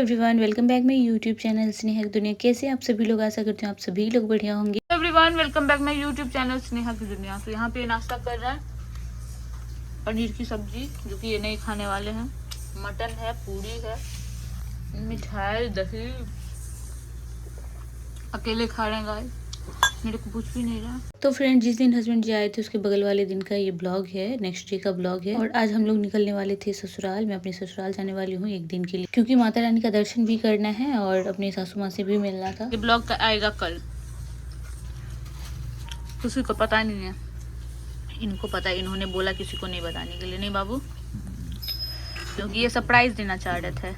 Everyone, welcome back my YouTube channel Sneha की दुनिया। कैसे आप सभी लोग? आशा करती हूँ आप सभी लोग बढ़िया होंगे। Everyone, welcome back my YouTube channel Sneha की दुनिया। तो यहाँ पे नाश्ता कर रहा है पनीर की सब्जी, जो कि ये नहीं खाने वाले हैं। मटन है, पूरी है, मिठाई, दही। अकेले खा रहे हैं गाइस, मेरे को कुछ भी नहीं रहा। तो फ्रेंड, जिस दिन हस्बैंड जी आए थे उसके बगल वाले दिन का ये ब्लॉग है, नेक्स्ट डे का ब्लॉग है। और आज हम लोग निकलने वाले थे ससुराल। मैं अपने ससुराल जाने वाली हूँ एक दिन के लिए, क्योंकि माता रानी का दर्शन भी करना है और अपनी सासू माँ से भी मिलना था। ये ब्लॉग आएगा कल, किसी को पता नहीं है। इनको पता है, इन्होंने बोला किसी को नहीं बताने के लिए। नहीं बाबू, क्योंकि ये सरप्राइज देना चाह रहे थे।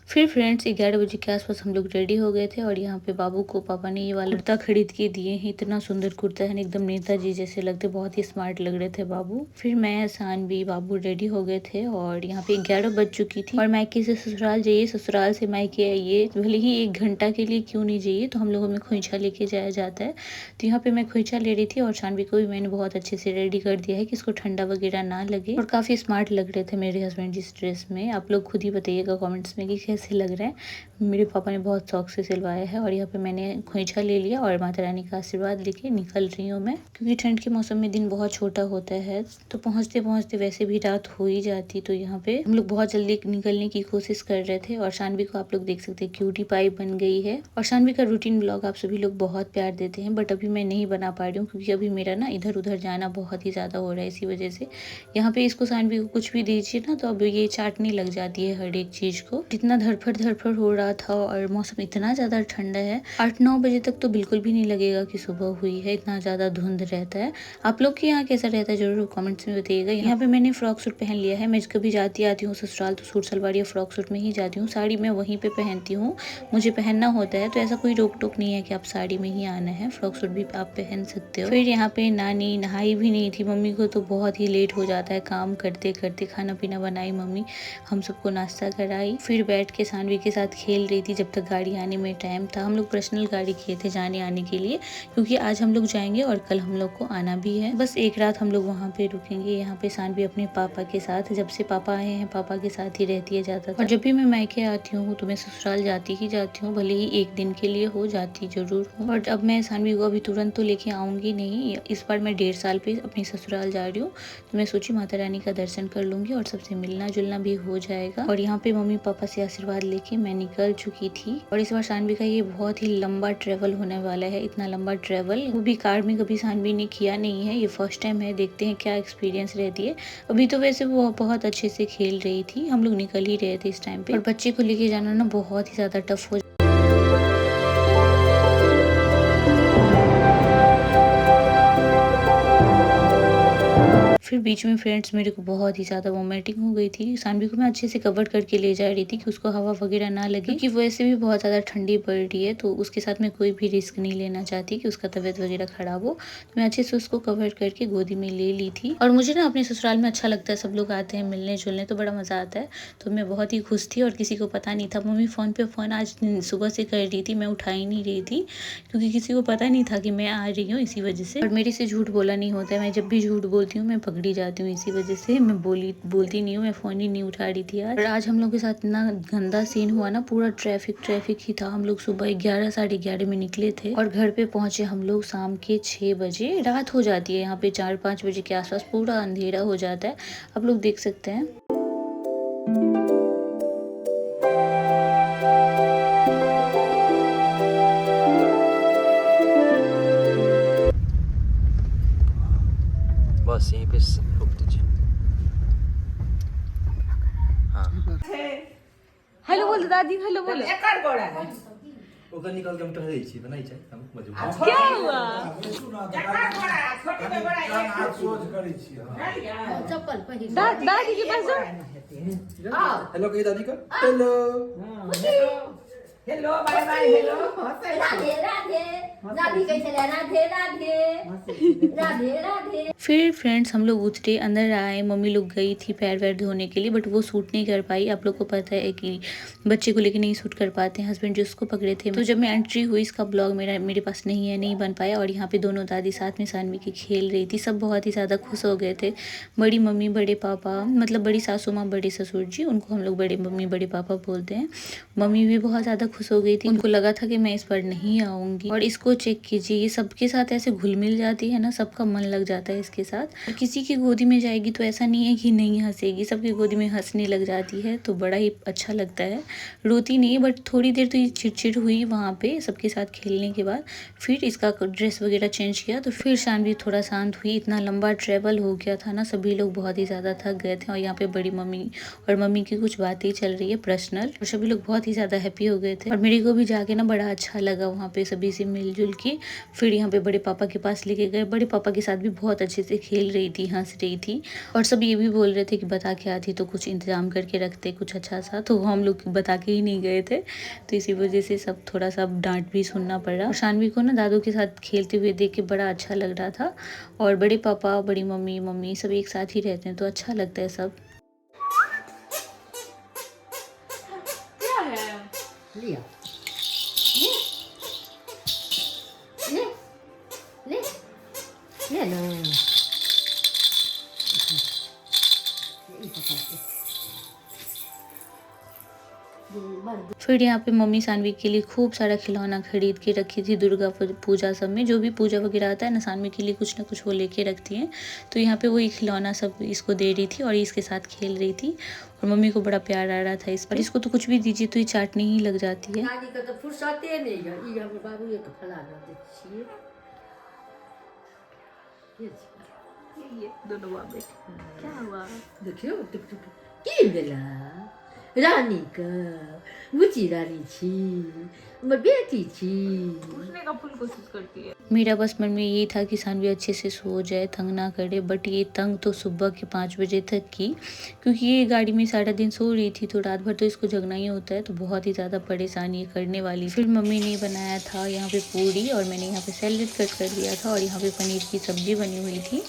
फिर फ्रेंड्स 11 बजे के आसपास हम लोग रेडी हो गए थे और यहाँ पे बाबू को पापा ने ये वाला कुर्ता खरीद के दिए हैं। इतना सुंदर कुर्ता है, एकदम नेताजी जैसे लगते, बहुत ही स्मार्ट लग रहे थे बाबू। फिर मैं, सानवी, बाबू रेडी हो गए थे और यहाँ पे 11 बज चुकी थी। और मायके से ससुराल जाइए, ससुराल से मायके आइए, भले ही 1 घंटा के लिए क्यों नहीं जाइए, तो हम लोगों में खोइछा लेके जाया जाता है। तो यहाँ पे मैं खोइछा ले रही थी और सानवी को भी मैंने बहुत अच्छे से रेडी कर दिया है कि इसको ठंडा वगैरह ना लगे। और काफी स्मार्ट लग रहे थे मेरे हस्बैंड जिस ड्रेस में। आप लोग खुद ही बताइएगा कॉमेंट्स में कि कैसे लग रहा है। मेरे पापा ने बहुत शौक से सिलवाया है। और यहाँ पे मैंने खोइछा ले लिया और माता रानी का आशीर्वाद लेके निकल रही हूँ मैं, क्योंकि ठंड के मौसम में दिन बहुत छोटा होता है। तो पहुँचते पहुँचते वैसे भी रात हो ही जाती। तो यहाँ पे हम लोग बहुत जल्दी निकलने की कोशिश कर रहे थे। और शानवी को आप लोग देख सकते हैं, क्यूटी पाई बन गई है। और शानवी का रूटीन ब्लॉग आप सभी लोग बहुत प्यार देते हैं, बट अभी मैं नहीं बना पा रही हूँ, क्योंकि अभी मेरा ना इधर उधर जाना बहुत ही ज्यादा हो रहा है। इसी वजह से यहाँ पे इसको, शानवी को कुछ भी दीजिए ना तो अब ये चाटने लग जाती है हर एक चीज को। इतना धड़फड़ हो रहा था और मौसम इतना ज्यादा ठंडा है। 8-9 बजे तक तो बिल्कुल भी नहीं लगेगा कि सुबह हुई है, इतना ज्यादा धुंध रहता है। आप लोग के यहाँ कैसा रहता है जरूर कमेंट्स में बताइएगा। यहाँ पे मैंने फ्रॉक सूट पहन लिया है। मैं कभी जाती आती हूँ ससुराल तो सूट सलवार या फ्रॉक सूट में ही जाती हूँ। साड़ी मैं वहीं पे पहनती हूँ, मुझे पहनना होता है। तो ऐसा कोई रोक टोक नहीं है कि आप साड़ी में ही आना है, फ्रॉक सूट भी आप पहन सकते हो। फिर यहाँ पे नानी नहाई भी नहीं थी। मम्मी को तो बहुत ही लेट हो जाता है काम करते करते। खाना पीना बनाई मम्मी, हम सबको नाश्ता कराई, फिर बैठ के सानवी के साथ खेल रही थी जब तक गाड़ी आने में टाइम था। हम लोग पर्सनल गाड़ी किए थे जाने आने के लिए, क्योंकि आज हम लोग जाएंगे और कल हम लोग को आना भी है। बस एक रात हम लोग वहाँ पे रुकेंगे। यहाँ पे सानवी अपने पापा के साथ, जब से पापा आए हैं पापा के साथ ही रहती है ज्यादा। और जब भी मैं मायके आती हूँ तो मैं ससुराल जाती ही जाती हूँ, भले ही 1 दिन के लिए हो, जाती जरूर हूँ। और अब मैं सानवी को अभी तुरंत तो लेके आऊंगी नहीं। इस बार मैं 1.5 साल पे अपनी ससुराल जा रही हूँ, तो मैं सोची माता रानी का दर्शन कर लूंगी और सबसे मिलना जुलना भी हो जाएगा। और यहाँ पे मम्मी पापा से आशीर्वाद लेके मैं निकल चुकी थी। और इस बार सानवी का ये बहुत ही लंबा ट्रेवल होने वाला है। इतना लंबा ट्रेवल वो भी कार में कभी सानवी ने किया नहीं है, ये फर्स्ट टाइम है। देखते हैं क्या एक्सपीरियंस रहती है। अभी तो वैसे वो बहुत अच्छे से खेल रही थी, हम लोग निकल ही रहे थे इस टाइम पे। और बच्चे को लेके जाना ना बहुत ही ज्यादा टफ हो। फिर बीच में फ्रेंड्स मेरे को बहुत ही ज़्यादा वोमिटिंग हो गई थी। सानवी को मैं अच्छे से कवर करके ले जा रही थी कि उसको हवा वगैरह ना लगे, क्योंकि वैसे भी बहुत ज़्यादा ठंडी पड़ रही है। तो उसके साथ मैं कोई भी रिस्क नहीं लेना चाहती कि उसका तबीयत वगैरह खराब हो। तो मैं अच्छे से उसको कवर करके गोदी में ले ली थी। और मुझे ना अपने ससुराल में अच्छा लगता है, सब लोग आते हैं मिलने जुलने, तो बड़ा मज़ा आता है। तो मैं बहुत ही खुश थी और किसी को पता नहीं था। मम्मी फ़ोन पे फ़ोन आज सुबह से कर रही थी, मैं उठा ही नहीं रही थी, क्योंकि किसी को पता नहीं था कि मैं आ रही हूँ, इसी वजह से। और मेरे से झूठ बोला नहीं होता है, मैं जब भी झूठ बोलती हूँ मैं पकड़ी जाती हूँ, इसी वजह से मैं बोलती नहीं हूँ। मैं फ़ोन ही नहीं उठा रही थी आज। और आज हम लोग के साथ इतना गंदा सीन हुआ ना, पूरा ट्रैफिक ही था। हम लोग सुबह 11 साढ़े 11 में निकले थे और घर पे पहुंचे हम लोग शाम के 6 बजे। रात हो जाती है यहाँ पे 4-5 बजे के आसपास, पूरा अंधेरा हो जाता है। आप लोग देख सकते हैं। बस यहीं पे रुक दीजिए। हाँ, हेलो बोलो दादी, हेलो बोलो। ओकर निकाल के हम टहल छी बनाई छै हम मजबूर। क्या हुआ? दादी के पास जाओ। हेलो कही दादी को, hello hello bye bye hello Radhe Radhe Radhe कैसे ले राधे राधे राधे राधे। फिर फ्रेंड्स हम लोग उतरे, अंदर आए, मम्मी लोग गई थी पैर वैर धोने के लिए, बट वो सूट नहीं कर पाई। आप लोग को पता है कि बच्चे को लेके नहीं सूट कर पाते हैं, हस्बैंड जिसको पकड़े थे। तो जब मैं एंट्री हुई, इसका ब्लॉग मेरे पास नहीं है, नहीं बन पाया। और यहाँ पे दोनों दादी साथ में सानवी की खेल रही थी, सब बहुत ही ज़्यादा खुश हो गए थे। बड़ी मम्मी, बड़े पापा, मतलब बड़ी सासू माँ, बड़े ससुर जी, उनको हम लोग बड़े मम्मी बड़े पापा बोलते हैं। मम्मी भी बहुत ज़्यादा खुश हो गई थी, उनको लगा था कि मैं इस बार नहीं आऊँगी। और इसको चेक कीजिए, ये सबके साथ ऐसे घुल मिल जाती है ना, सबका मन लग जाता है इसके साथ। और किसी की गोदी में जाएगी तो ऐसा नहीं है कि नहीं हंसेगी, सबकी गोदी में हंसने लग जाती है, तो बड़ा ही अच्छा लगता है। रोती नहीं है, बट थोड़ी देर तो ये चिड़चिड़ हुई वहाँ पे सबके साथ खेलने के बाद। फिर इसका ड्रेस वगैरह चेंज किया तो फिर शानवी थोड़ा शांत हुई। इतना लंबा ट्रैवल हो गया था ना, सभी लोग बहुत ही ज़्यादा थक गए थे। और यहाँ पे बड़ी मम्मी और मम्मी की कुछ बातें चल रही है पर्सनल, और सभी लोग बहुत ही ज़्यादा हैप्पी हो गए थे। और मेरे को भी जाके ना बड़ा अच्छा लगा वहाँ पे सभी से मिलजुल के। फिर यहाँ पे बड़े पापा के पास लेके गए, बड़े पापा के साथ भी बहुत अच्छे से खेल रही थी, हंस रही थी। और सब ये भी बोल रहे थे कि बता के आती तो कुछ इंतजाम करके रखते कुछ अच्छा सा, तो हम लोग बता के ही नहीं गए थे। तो इसी वजह से सब थोड़ा सा डांट भी सुनना पड़ा। और शानवी को ना दादू के साथ खेलते हुए देख के बड़ा अच्छा लग रहा था। और बड़े पापा, बड़ी मम्मी, मम्मी सब एक साथ ही रहते हैं तो अच्छा लगता है सब। लिया ले ले ले लो फिर यहाँ पे मम्मी सानवी के लिए खूब सारा खिलौना खरीद के रखी थी। दुर्गा पूजा सब में जो भी पूजा वगैरह आता है ना, सानवी के लिए कुछ ना कुछ वो लेके रखती हैं। तो यहाँ पे वही खिलौना सब इसको दे रही थी और इसके साथ खेल रही थी। और मम्मी को बड़ा प्यार आ रहा था इस पर। इसको तो कुछ भी दीजिए तो ये चाटने ही लग जाती है। दादी का तो फुर्सते नहीं है। ई हमर बाबू एक फला दे छिए ये दोनों बाबे क्या हुआ देखियो टुक टुक की बेला रानी का मुची रानी छी हमर बेटी छी उठने का फुल कोशिश करती है। मेरा बस मन में यही था कि सानवी अच्छे से सो जाए, तंग ना करे। बट ये तंग तो सुबह के 5 बजे तक की, क्योंकि ये गाड़ी में सारा दिन सो रही थी तो रात भर तो इसको जगना ही होता है, तो बहुत ही ज़्यादा परेशानी ये करने वाली। फिर मम्मी ने बनाया था यहाँ पे पूरी और मैंने यहाँ पे सैलेड कट कर दिया था। और यहाँ पे पनीर की सब्जी बनी हुई थी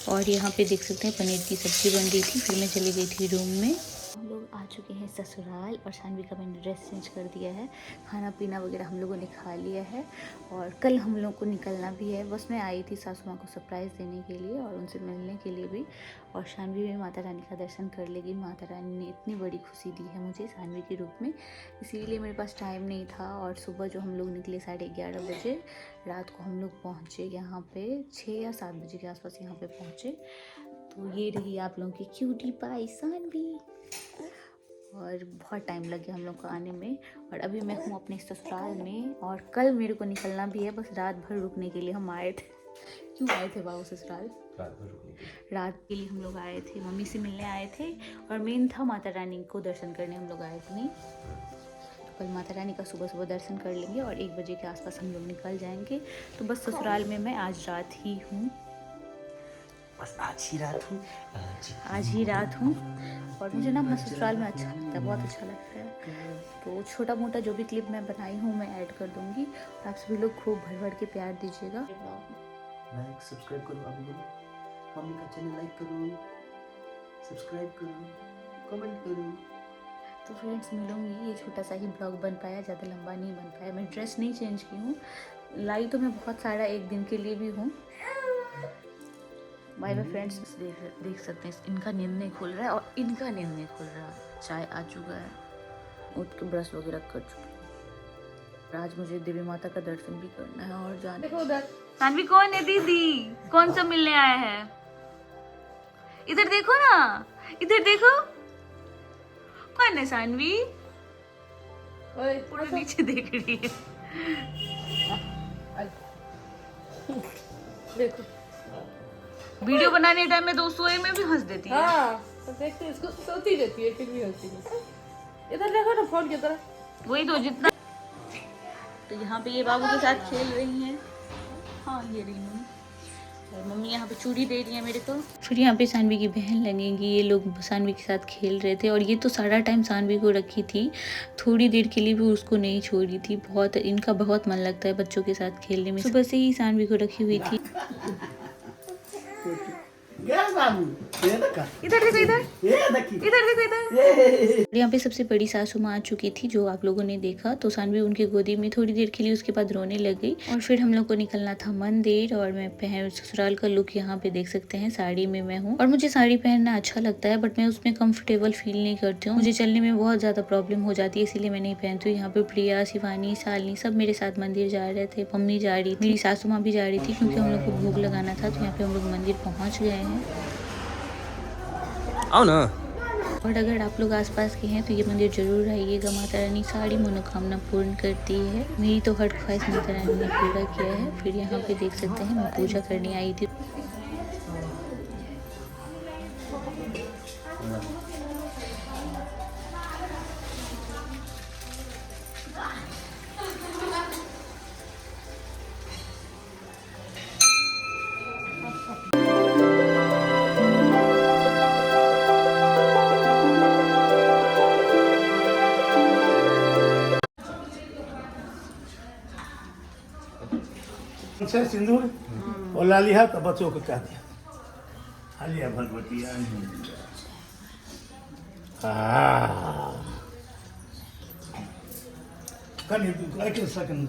और यहाँ पे देख सकते हैं पनीर की सब्जी बन रही थी। फिर मैं चली गई थी रूम में। हम लोग आ चुके हैं ससुराल और सानवी का मैंने ड्रेस चेंज कर दिया है, खाना पीना वगैरह हम लोगों ने खा लिया है। और कल हम लोग को निकलना भी है। बस मैं आई थी सासू माँ को सरप्राइज़ देने के लिए और उनसे मिलने के लिए भी। और सानवी भी माता रानी का दर्शन कर लेगी। माता रानी ने इतनी बड़ी खुशी दी है मुझे सानवी के रूप में, इसीलिए मेरे पास टाइम नहीं था। और सुबह जो हम लोग निकले 11:30 बजे, रात को हम लोग पहुँचे यहाँ पे 6 या 7 बजे के आसपास यहाँ पे पहुँचे। तो ये रही आप लोगों की क्यूटी पाई सानवी। और बहुत टाइम लग गया हम लोग को आने में। और अभी मैं हूँ अपने ससुराल में और कल मेरे को निकलना भी है। बस रात भर रुकने के लिए हम आए थे। क्यों आए थे बाबू ससुराल? रात के लिए हम लोग आए थे, मम्मी से मिलने आए थे। और मेन था माता रानी को दर्शन करने हम लोग आए थे। नहीं तो कल माता रानी का सुबह सुबह दर्शन कर लेंगे और 1 बजे के आसपास हम लोग निकल जाएंगे। तो बस ससुराल में मैं आज रात ही हूँ, बस आज ही रात हूँ आज ही रात हूँ। और मुझे ना अपना ससुराल में अच्छा लगता है, बहुत अच्छा लगता है। तो छोटा मोटा जो भी क्लिप मैं बनाई हूँ मैं ऐड कर दूँगी। और आप सभी लोग खूब भर भर के प्यार दीजिएगा। लाइक सब्सक्राइब करो, अभी बोलो मम्मी का चैनल लाइक करो, सब्सक्राइब करो, कमेंट करो। तो फ्रेंड्स मिलूंगी। ये छोटा सा ही ब्लॉग बन पाया, ज़्यादा लंबा नहीं बन पाया। मैं ड्रेस नहीं चेंज की हूँ, लाई तो मैं बहुत सारा एक दिन के लिए भी हूँ। Bye bye friends. देख सकते हैं इनका नींद नहीं खुल रहा है और इनका नींद नहीं खुल रहा है। चाय आ चुका है, उठ के ब्रश वगैरह कर चुके हैं। आज मुझे देवी माता का दर्शन भी करना है और जाना। देखो उधर सानवी कौन है दीदी, कौन सा मिलने आया है? इधर देखो ना, इधर देखो कौन है सानवी? पूरा नीचे देख रही है। देखो वीडियो बनाने टाइम में दोस्तों में भी हंस देती है। हाँ तो देखते इसको सोती रहती है फिर भी होती है। इधर देखो ना फोन की तरह। वही तो जितना। तो यहाँ पे ये बाबू के साथ खेल रही हैं। हाँ ये रही मम्मी। और मम्मी यहाँ पे चूड़ी दे रही है मेरे को। फिर यहाँ पे सानवी की बहन लगेंगी, ये लोग सानवी के साथ खेल रहे थे और ये तो सारा टाइम सानवी को रखी थी, थोड़ी देर के लिए भी उसको नहीं छोड़ी थी। बहुत इनका बहुत मन लगता है बच्चों के साथ खेलने में, सुबह से ही सानवी को रखी हुई थी। इधर देखो, इधर देखो, इधर। यहाँ पे सबसे बड़ी सासू माँ आ चुकी थी जो आप लोगों ने देखा, तो सानवी उनकी गोदी में थोड़ी देर के लिए, उसके बाद रोने लग गई। और फिर हम लोग को निकलना था मंदिर और मैं पहन ससुराल का लुक यहाँ पे देख सकते हैं, साड़ी में मैं हूँ और मुझे साड़ी पहनना अच्छा लगता है बट मैं उसमें कंफर्टेबल फील नहीं करती हूँ, मुझे चलने में बहुत ज्यादा प्रॉब्लम हो जाती है, इसीलिए मैं नहीं पहनती हूँ। यहाँ पे प्रिया, शिवानी, शालिनी सब मेरे साथ मंदिर जा रहे थे, मम्मी जा रही थी, मेरी सासू माँ भी जा रही थी क्योंकि हम लोग को भोग लगाना था। तो यहाँ पे हम लोग मंदिर पहुँच गए हैं। आओ ना। और अगर आप लोग आसपास के हैं तो ये मंदिर जरूर आइएगा, माता रानी सारी मनोकामना पूर्ण करती है। मेरी तो हर ख्वाहिश माता रानी ने पूरा किया है। फिर यहाँ पे देख सकते हैं मैं पूजा करने आई थी। से सिंदूर और लाली हाथ और बच्चों को कह दिया Alia Bhagwati like a second.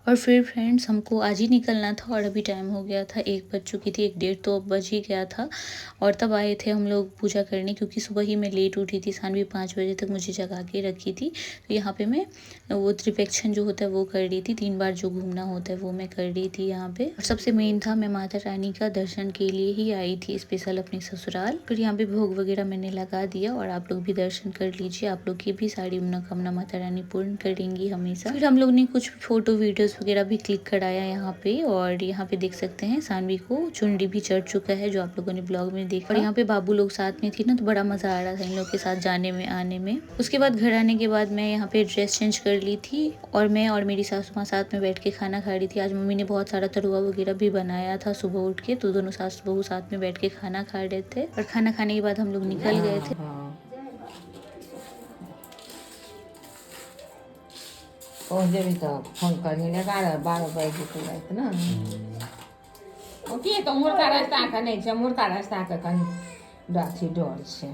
और फिर फ्रेंड्स हमको आज ही निकलना था और अभी टाइम हो गया था, 1 बज चुकी थी, 1:30 तो बज ही गया था। और तब आए थे हम लोग पूजा करने क्योंकि सुबह ही मैं लेट उठी थी, सानवी 5 बजे तक मुझे जगा के रखी थी। तो यहाँ पे मैं वो त्रिपेक्षण जो होता है वो कर रही थी, 3 बार जो घूमना होता है वो मैं कर रही थी यहाँ पे। और सबसे मेन था मैं माता रानी का दर्शन के लिए ही आई थी स्पेशल अपने ससुराल। फिर यहाँ पे भोग वगैरह मैंने लगा दिया और आप लोग भी दर्शन कर लीजिए, आप लोग की भी सारी मनोकामना माता रानी पूर्ण करेंगी हमेशा। फिर हम लोग ने कुछ फोटो वीडियोस वगैरह भी क्लिक कराया यहाँ पे। और यहाँ पे देख सकते हैं सानवी को चुनरी भी चढ़ चुका है जो आप लोगों ने ब्लॉग में देखा। और यहाँ पे बाबू लोग साथ में थी ना तो बड़ा मजा आ रहा था इन लोग के साथ जाने में आने में। उसके बाद घर आने के बाद मैं यहाँ पे ड्रेस चेंज कर ली थी और मैं और मेरी सासू माँ साथ में बैठ के खाना खा रही थी। आज मम्मी ने बहुत सारा तरुआ वगैरह भी बनाया था सुबह उठ के, तो दोनों सास बहू साथ में बैठ के खाना खा रहे थे। और खाना खाने के बाद हम लोग निकल गए थे। पहुँचे भी तो फोन करने लगा 12 बजे को रात ना के तो मुर्गा रास्ता का नहीं छै, मुर्गा रास्ता का कनी अथी डर छै।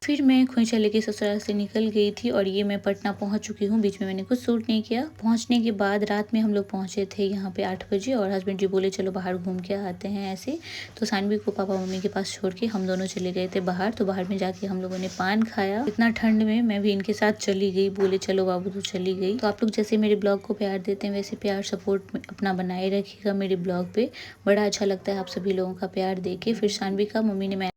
फिर मैं खोइचा लेके ससुराल से निकल गई थी और ये मैं पटना पहुंच चुकी हूँ। बीच में मैंने कुछ शूट नहीं किया। पहुंचने के बाद रात में हम लोग पहुंचे थे यहाँ पे 8 बजे और हस्बैंड जी बोले चलो बाहर घूम के आते हैं ऐसे। तो सानवी को पापा मम्मी के पास छोड़ के हम दोनों चले गए थे बाहर। तो बाहर में जाके हम लोगों ने पान खाया। इतना ठंड में मैं भी इनके साथ चली गई, बोले चलो बाबू तो चली गई। तो आप लोग जैसे मेरे ब्लॉग को प्यार देते हैं वैसे प्यार सपोर्ट अपना बनाए रखिएगा मेरे ब्लॉग पे, बड़ा अच्छा लगता है आप सभी लोगों का प्यार देके। फिर सानवी का मम्मी ने